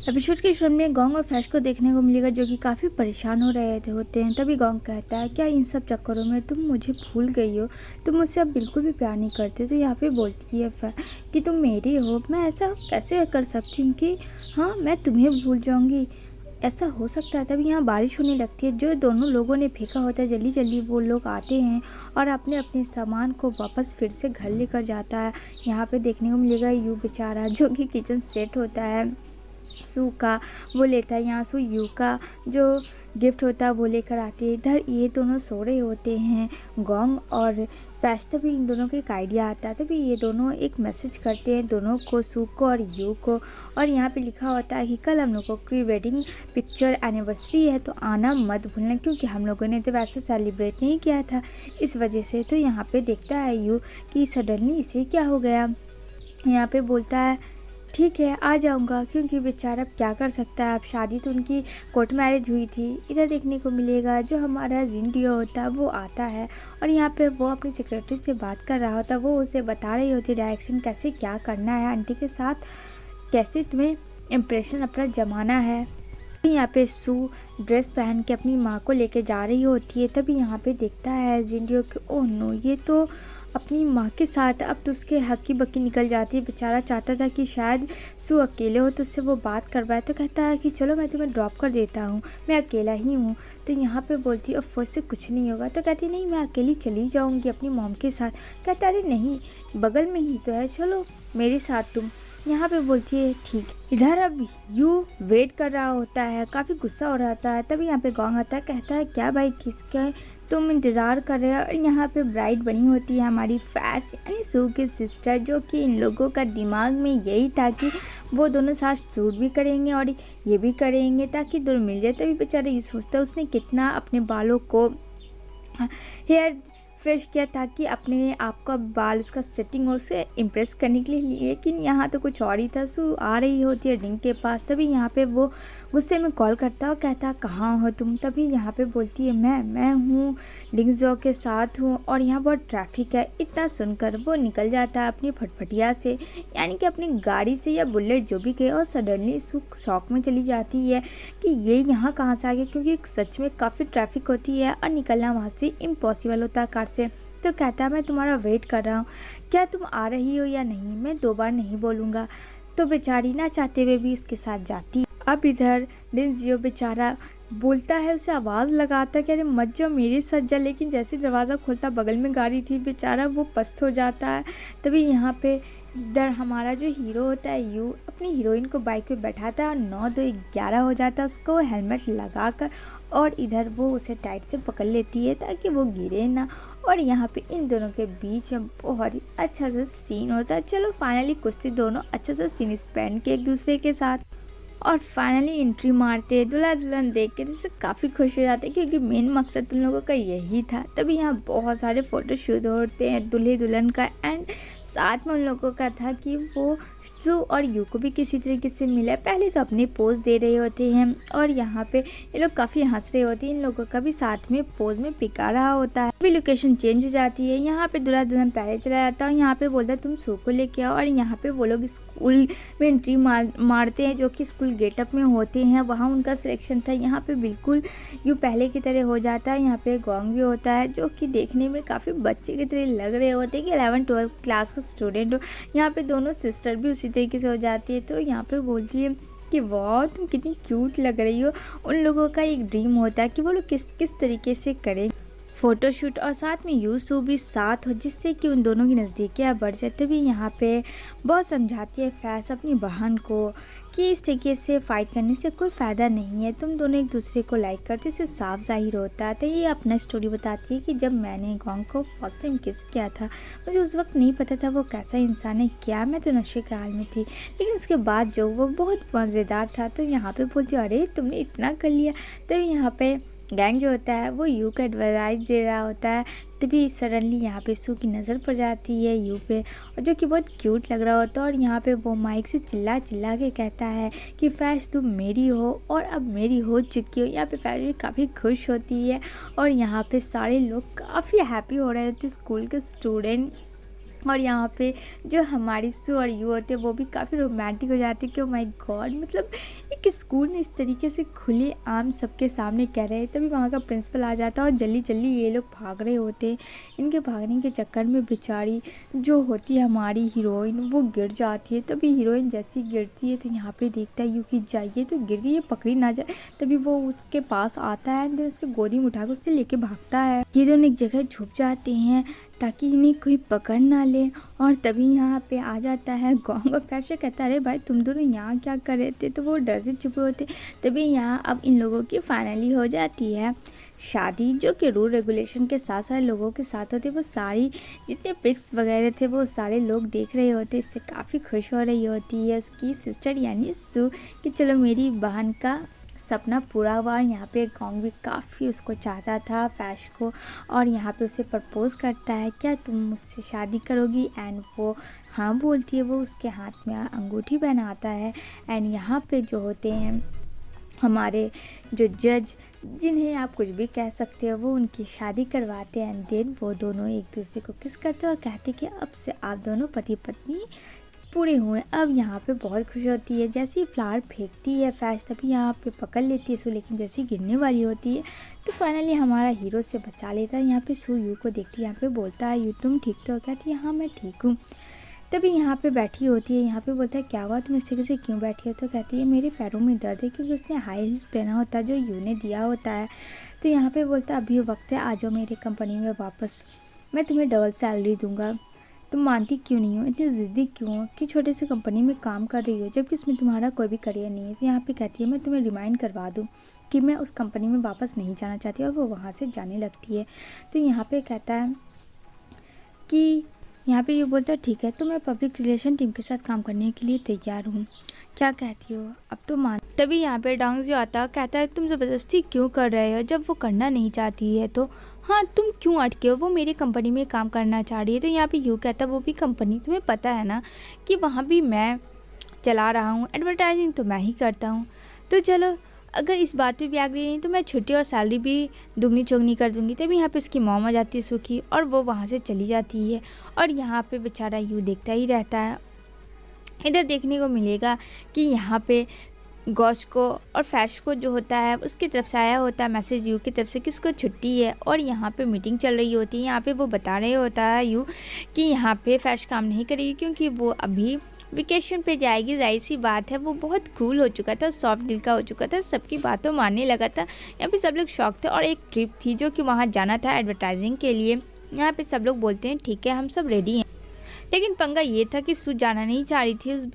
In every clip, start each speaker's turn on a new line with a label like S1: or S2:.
S1: Episode के शुरू में गोंग और फैश को देखने को मिलेगा जो कि काफ़ी परेशान हो रहे होते हैं। तभी गोंग कहता है क्या इन सब चक्करों में तुम मुझे भूल गई हो, तुम मुझसे अब बिल्कुल भी प्यार नहीं करते। तो यहाँ पे बोलती है फैश कि तुम मेरी हो, मैं ऐसा कैसे कर सकती हूँ कि हाँ मैं तुम्हें भूल जाऊँगी, ऐसा हो सकता है। तभी यहाँ बारिश होने लगती है। जो दोनों लोगों ने फेंका होता है जल्दी जल्दी वो लोग आते हैं और अपने अपने सामान को वापस फिर से घर लेकर जाता है। यहाँ पे देखने को मिलेगा यू बेचारा जो कि किचन सेट होता है सू का, वो लेता है। यहाँ सू यू का जो गिफ्ट होता है वो लेकर आती है। इधर ये दोनों सो रहे होते हैं गोंग और फैश। तभी इन दोनों को एक आइडिया आता है। तभी ये दोनों एक मैसेज करते हैं दोनों को, सू को और यू को। और यहाँ पे लिखा होता है कि कल हम लोगों की वेडिंग पिक्चर एनिवर्सरी है तो आना मत भूलना, क्योंकि हम लोगों ने तो वैसे सेलिब्रेट नहीं किया था इस वजह से। तो यहाँ पे देखता है यू कि सडनली इसे क्या हो गया। यहाँ पे बोलता है ठीक है आ जाऊंगा, क्योंकि बेचारा अब क्या कर सकता है, अब शादी तो उनकी कोर्ट मैरिज हुई थी। इधर देखने को मिलेगा जो हमारा जिंडियो होता है वो आता है और यहाँ पे वो अपनी सेक्रेटरी से बात कर रहा होता है। वो उसे बता रही होती डायरेक्शन कैसे क्या करना है, आंटी के साथ कैसे तुम्हें इम्प्रेशन अपना जमाना है। यहाँ पे सू ड्रेस पहन के अपनी माँ को लेके जा रही होती है। तभी यहाँ पे देखता है जिंडियो कि ओह नो, ये तो अपनी माँ के साथ अब तो उसके हक्की बक्की निकल जाती है। बेचारा चाहता था कि शायद सू अकेले हो तो उससे वो बात करवाए। तो कहता है कि चलो मैं तुम्हें ड्रॉप कर देता हूँ, मैं अकेला ही हूँ। तो यहाँ पे बोलती है ऑफ से कुछ नहीं होगा। तो कहती नहीं मैं अकेली चली जाऊँगी अपनी मॉम के साथ। कहता अरे नहीं बगल में ही तो है, चलो मेरे साथ तुम। यहाँ पे बोलती है ठीक। इधर अब यू वेट कर रहा होता है, काफ़ी गुस्सा हो रहा था। तभी यहाँ पे गोंग आता है, कहता है क्या भाई किसका तुम इंतज़ार कर रहे हो। और यहाँ पे ब्राइड बनी होती है हमारी फैश यानी सू की सिस्टर, जो कि इन लोगों का दिमाग में यही था कि वो दोनों साथ शूट भी करेंगे और ये भी करेंगे ताकि दोनों मिल जाए। तभी बेचारा ये सोचता है उसने कितना अपने बालों को हेयर फ्रेश किया ताकि अपने आप का बाल उसका सेटिंग हो, उसे इम्प्रेस करने के लिए। लेकिन यहाँ तो कुछ और ही था। सू आ रही होती है डिंग के पास। तभी यहाँ पे वो गुस्से में कॉल करता है और कहता कहाँ हो तुम। तभी यहाँ पे बोलती है मैं हूँ डिंग जो के साथ हूँ और यहाँ बहुत ट्रैफिक है। इतना सुनकर वो निकल जाता है अपनी फटफटिया से, यानी कि अपनी गाड़ी से या बुलेट जो भी गए। और सडनली सू शॉक में चली जाती है कि ये यहाँ कहाँ से आ गया, क्योंकि सच में काफ़ी ट्रैफिक होती है और निकलना वहाँ से इम्पॉसिबल होता है कार से। तो कहता है मैं तुम्हारा वेट कर रहा हूँ, क्या तुम आ रही हो या नहीं। मैं 2 बार नहीं बोलूँगा। तो बेचारी ना चाहते हुए भी उसके साथ जाती। अब इधर लिंजियो बेचारा बोलता है, उसे आवाज़ लगाता है कि अरे मत जाओ मेरे साथ जा। लेकिन जैसे दरवाज़ा खोलता बगल में गाड़ी थी, बेचारा वो पस्त हो जाता है। तभी यहाँ पे इधर हमारा जो हीरो होता है यू अपनी हीरोइन को बाइक पे बैठाता है और 9-2-11 हो जाता है उसको हेलमेट लगाकर। और इधर वो उसे टाइट से पकड़ लेती है ताकि वो गिरे ना। और यहाँ पे इन दोनों के बीच में बहुत ही अच्छा सा सीन होता है। चलो फाइनली कुछ दोनों अच्छा सा सीन स्पेंड किए एक दूसरे के साथ और फाइनली एंट्री मारते हैं। दूल्हा दुल्हन देख के जिससे काफ़ी खुश हो जाते हैं, क्योंकि मेन मकसद उन लोगों का यही था। तभी यहाँ बहुत सारे फ़ोटोशूट होते हैं दूल्हे दुल्हन का, एंड साथ में उन लोगों का था कि वो सू और यू को भी किसी तरीके से मिला। पहले तो अपने पोज दे रहे होते हैं और यहाँ पे ये लोग काफ़ी हंस रहे होते हैं। इन लोगों का भी साथ में पोज में पिका रहा होता है। अभी लोकेशन चेंज हो जाती है। यहाँ पे दूल्हा दुल्हन पहले चला जाता है। यहाँ पे बोलता है तुम सू को लेके आओ। और यहाँ पे वो लोग स्कूल में एंट्री मारते हैं जो कि स्कूल गेटअप में होते हैं, वहाँ उनका सिलेक्शन था। यहाँ पे बिल्कुल यू पहले की तरह हो जाता है। यहाँ पे गोंग भी होता है जो कि देखने में काफ़ी बच्चे की तरह लग रहे होते हैं कि 11-12 क्लास का स्टूडेंट हो। यहाँ पे दोनों सिस्टर भी उसी तरीके से हो जाती है। तो यहाँ पे बोलती है कि वाह तुम कितनी क्यूट लग रही हो। उन लोगों का एक ड्रीम होता है कि वो लोग किस तरीके से करें फ़ोटोशूट और साथ में यू सू भी साथ हो, जिससे कि उन दोनों की नज़दीकियाँ बढ़ जाती। भी यहाँ पे बहुत समझाती है फैस अपनी बहन को कि इस तरीके से फ़ाइट करने से कोई फ़ायदा नहीं है, तुम दोनों एक दूसरे को लाइक करते इससे साफ जाहिर होता है। तो ये अपना स्टोरी बताती है कि जब मैंने गोंग को फर्स्ट टाइम किस किया था, मुझे उस वक्त नहीं पता था वो कैसा इंसान है, क्या मैं तो नशे के हाल में थी, लेकिन उसके बाद जो वो बहुत मज़ेदार था। तो यहाँ पे बोलती अरे तुमने इतना कर लिया। तो यहाँ पे गैंग जो होता है वो यू को एडवाइस दे रहा होता है। तभी सडनली यहाँ पे सू की नज़र पड़ जाती है यू पे, और जो कि बहुत क्यूट लग रहा होता है। और यहाँ पे वो माइक से चिल्ला चिल्ला के कहता है कि फैश तुम मेरी हो और अब मेरी हो चुकी हो। यहाँ पे फैश भी काफ़ी खुश होती है और यहाँ पे सारे लोग काफ़ी हैप्पी हो रहे थे स्कूल के स्टूडेंट। और यहाँ पे जो हमारी सू और यू होते हैं वो भी काफ़ी रोमांटिक हो जाते हैं कि ओ माय गॉड, मतलब एक कि स्कूल में इस तरीके से खुले आम सबके सामने कह रहे हैं। तभी वहाँ का प्रिंसिपल आ जाता है और जल्दी जल्दी ये लोग भाग रहे होते हैं। इनके भागने के चक्कर में बेचारी जो होती है हमारी हीरोइन वो गिर जाती है। तभी हीरोइन जैसी गिरती है तो यहाँ पे देखता है यू कि जाइए तो गिर गई, ये पकड़ी ना जाए। तभी वो उसके पास आता है एंड उसके गोदी में उठा कर उससे लेके भागता है। ये दोनों एक जगह छुप जाते हैं ताकि इन्हें कोई पकड़ ना ले। और तभी यहाँ पे आ जाता है गोंग और फैश कहता है अरे भाई तुम दोनों यहाँ क्या कर रहे थे, तो वो डर से छुपे होते। तभी यहाँ अब इन लोगों की फाइनली हो जाती है शादी, जो कि रूल रेगुलेशन के साथ सारे लोगों के साथ होते। वो सारी जितने पिक्स वगैरह थे वो सारे लोग देख रहे होते। इससे काफ़ी खुश हो रही होती है उसकी सिस्टर यानी सू कि चलो मेरी बहन का सपना पूरा हुआ। यहाँ पे गोंग भी काफ़ी उसको चाहता था फैश को, और यहाँ पे उसे प्रपोज करता है क्या तुम मुझसे शादी करोगी, एंड वो हाँ बोलती है। वो उसके हाथ में अंगूठी पहनाता है एंड यहाँ पे जो होते हैं हमारे जो जज, जिन्हें आप कुछ भी कह सकते हो, वो उनकी शादी करवाते हैं एंड देन वो दोनों एक दूसरे को किस करते हैं और कहते हैं कि अब से आप दोनों पति पत्नी पूरे हुए। अब यहाँ पे बहुत खुश होती है। जैसे ही फ्लावर फेंकती है फैश तभी यहाँ पे पकड़ लेती है सू, लेकिन जैसे ही गिरने वाली होती है तो फाइनली हमारा हीरो से बचा लेता है। यहाँ पे सू यू को देखती है, यहाँ पे बोलता है यू तुम ठीक तो हो, कहती है हाँ मैं ठीक हूँ। तभी यहाँ पे बैठी होती है, यहाँ पे बोलता है क्या हुआ तुम इस तरीके से क्यों बैठी हो, तो कहती है मेरे पैरों में दर्द है क्योंकि उसने हाई हील्स पहना होता है जो यू ने दिया होता है। तो यहाँ पे बोलता है अभी वक्त है आ जाओ मेरी कंपनी में वापस, मैं तुम्हें डबल सैलरी दूंगा। तुम मानती क्यों नहीं हो, इतनी ज़िद्दी क्यों हो कि छोटे से कंपनी में काम कर रही हो जबकि इसमें तुम्हारा कोई भी करियर नहीं है। तो यहाँ पे कहती है मैं तुम्हें रिमाइंड करवा दूँ कि मैं उस कंपनी में वापस नहीं जाना चाहती, और वो वहाँ से जाने लगती है। तो यहाँ पे कहता है कि यहाँ पे ये बोलता है ठीक है तो मैं पब्लिक रिलेशन टीम के साथ काम करने के लिए तैयार हूँ, क्या कहती हो अब तो मान। तभी यहाँ पे डोंगजी आता कहता है तुम ज़बरदस्ती क्यों कर रहे हो जब वो करना नहीं चाहती है, तो हाँ तुम क्यों अटके हो, वो मेरी कंपनी में काम करना चाह रही है। तो यहाँ पे यूँ कहता है वो भी कंपनी, तुम्हें पता है ना कि वहाँ भी मैं चला रहा हूँ, एडवर्टाइजिंग तो मैं ही करता हूँ, तो चलो अगर इस बात पे भी एग्री नहीं तो मैं छुट्टी और सैलरी भी दुगनी चौगनी कर दूंगी। तभी यहाँ पे उसकी मॉम आ जाती है सुखी और वो वहाँ से चली जाती है। और यहाँ पे बेचारा यू देखता ही रहता है। इधर देखने को मिलेगा कि यहाँ पे गॉश को और फैश को जो होता है उसकी तरफ से आया होता है मैसेज यू की तरफ से कि उसको छुट्टी है, और यहाँ पे मीटिंग चल रही होती है। यहाँ पे वो बता रहे होता है यू कि यहाँ पे फैश काम नहीं करेगी क्योंकि वो अभी वेकेशन पे जाएगी। जाहिर सी बात है वो बहुत कूल हो चुका था, सॉफ्ट दिल का हो चुका था, सबकी बातों मानने लगा था। यहाँ पे सब लोग शौक थे और एक ट्रिप थी जो कि वहाँ जाना था एडवर्टाइजिंग के लिए। यहाँ पे सब लोग बोलते हैं ठीक है हम सब रेडी हैं, लेकिन पंगा ये था कि सू जाना नहीं चाह रही थी उस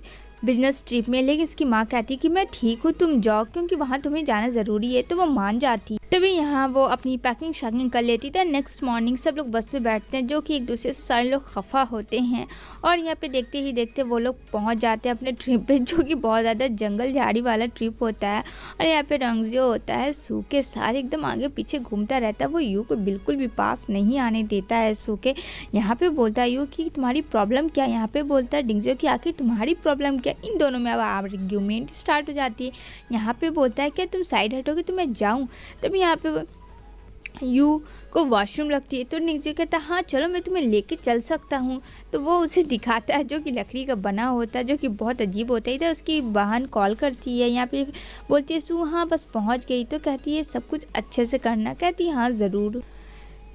S1: बिजनेस ट्रिप में, लेकिन इसकी माँ कहती कि मैं ठीक हूँ तुम जाओ क्योंकि वहाँ तुम्हें जाना ज़रूरी है, तो वो मान जाती। तभी यहाँ वो अपनी पैकिंग शैकिंग कर लेती था। नेक्स्ट मॉर्निंग सब लोग बस से बैठते हैं जो कि एक दूसरे से सारे लोग खफा होते हैं, और यहाँ पे देखते ही देखते वो लोग पहुँच जाते हैं अपने ट्रिप पे जो कि बहुत ज़्यादा जंगल झाड़ी वाला ट्रिप होता है। और यहाँ पे डोंगजियो होता है सू के साथ एकदम आगे पीछे घूमता रहता है, वो यू को बिल्कुल भी पास नहीं आने देता है सू के। यहाँ पे बोलता है यू कि तुम्हारी प्रॉब्लम क्या, यहाँ पे बोलता है डोंगजियो कि आखिर तुम्हारी प्रॉब्लम क्या। इन दोनों में अब आर्ग्यूमेंट स्टार्ट हो जाती है। यहाँ पे बोलता है क्या तुम साइड हटोगे तो मैं जाऊँ। तभी यहाँ पे यू को वॉशरूम लगती है तो डोंगजियो कहता है हाँ चलो मैं तुम्हें लेके चल सकता हूँ। तो वो उसे दिखाता है जो कि लकड़ी का बना होता है जो कि बहुत अजीब होता है। इधर उसकी बहन कॉल करती है, यहाँ पे बोलती है सू हाँ बस पहुँच गई, तो कहती है सब कुछ अच्छे से करना, कहती है हाँ ज़रूर।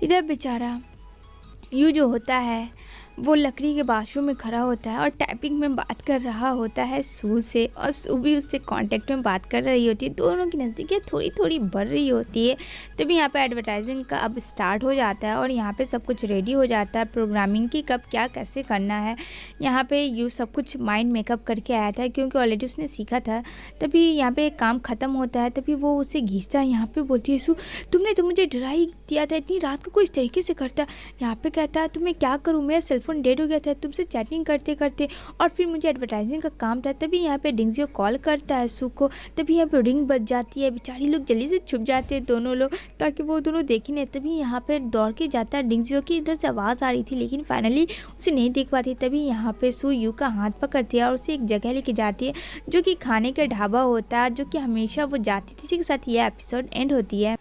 S1: इधर बेचारा यू जो होता है वो लकड़ी के बाथरूम में खड़ा होता है और टाइपिंग में बात कर रहा होता है सू से, और सू भी उससे कांटेक्ट में बात कर रही होती है। दोनों की नज़दीकियाँ थोड़ी थोड़ी बढ़ रही होती है। तभी यहाँ पे एडवर्टाइजिंग का अब स्टार्ट हो जाता है और यहाँ पे सब कुछ रेडी हो जाता है, प्रोग्रामिंग की कब क्या कैसे करना है। यहाँ पे यू सब कुछ माइंड मेकअप करके आया था क्योंकि ऑलरेडी उसने सीखा था। तभी यहाँ पे काम ख़त्म होता है, तभी वो उसे घींचता है। यहाँ पर बोलती है सू तुमने तो मुझे डरा ही दिया था, इतनी रात को कोई इस तरीके से करता। यहाँ पे कहता है तुम्हें क्या करूँ, मेरा सेलफोन डेड हो गया था तुमसे चैटिंग करते करते, और फिर मुझे एडवर्टाइजिंग का काम था। तभी यहाँ पे डोंगजियो कॉल करता है सू को, तभी यहाँ पे रिंग बज जाती है। बेचारी लोग जल्दी से छुप जाते हैं दोनों लोग ताकि वो दोनों देख ही नहीं। तभी यहाँ पे दौड़ के जाता है डोंगजियो की, इधर से आवाज़ आ रही थी लेकिन फाइनली उसे नहीं देख पाती। तभी यहाँ पे सू यू का हाथ पकड़ती है और उसे एक जगह लेके जाती है जो कि खाने का ढाबा होता है जो कि हमेशा वो जाती थी। इसी के साथ यह एपिसोड एंड होती है।